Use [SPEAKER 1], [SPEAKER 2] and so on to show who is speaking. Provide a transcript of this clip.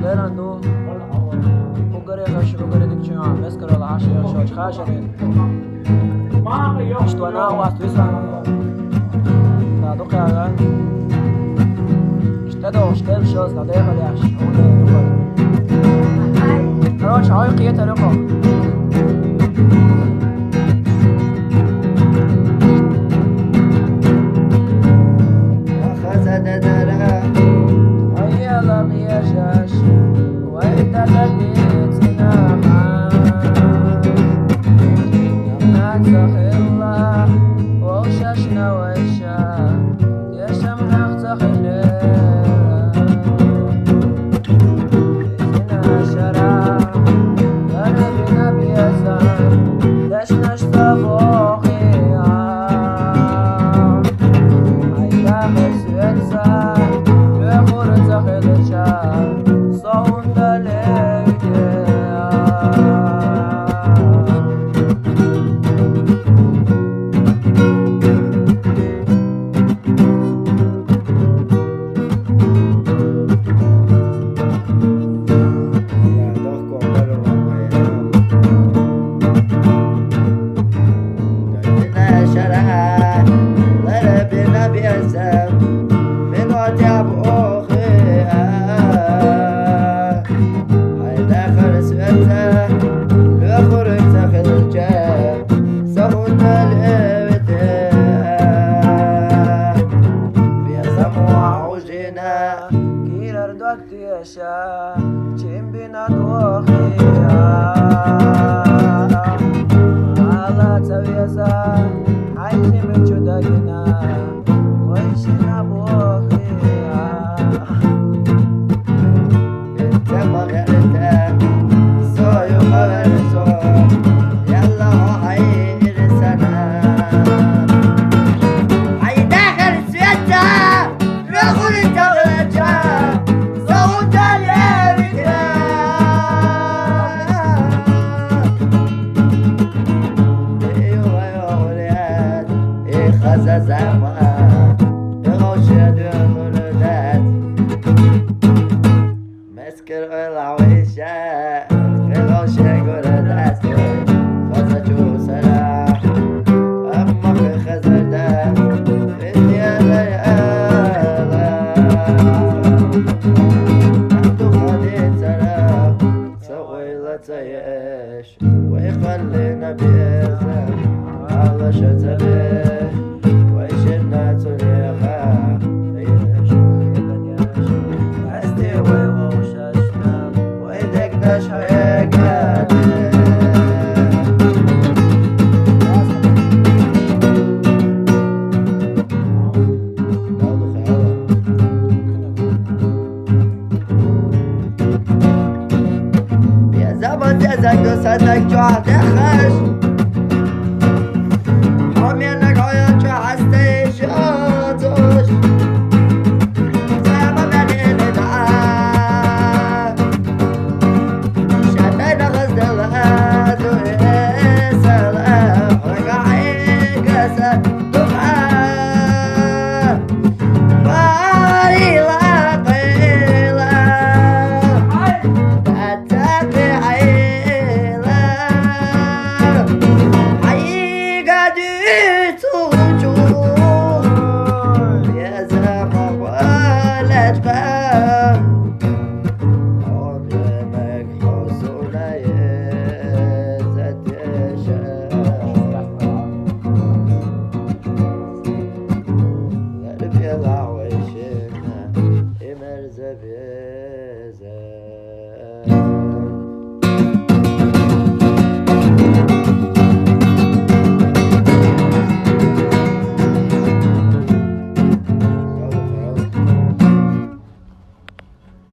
[SPEAKER 1] Lerando Bulgaria și Bulgaria de ce am vezi că la așa și așa știu ana oastu isa da do cara اشتدوا اشتغل شوز لا ده بلاش روش هاي قيته لقى
[SPEAKER 2] أخذت درها
[SPEAKER 1] هيا لا بيجاش وانت تبيت سناحا لما تخلا وششنا وشا يشم نختخلي
[SPEAKER 2] ويخلينا بإذن على شتله ويشنا تنيخا استوي وششنا ويدك نشحيقات صدق جوع دخش حمينك عيان شو حستي شاتوش زعما مالين دعا شاتينا غزد الهاد وإسلام رقعي قسد دفعة فاريلا قيلة أتبعي Yeah.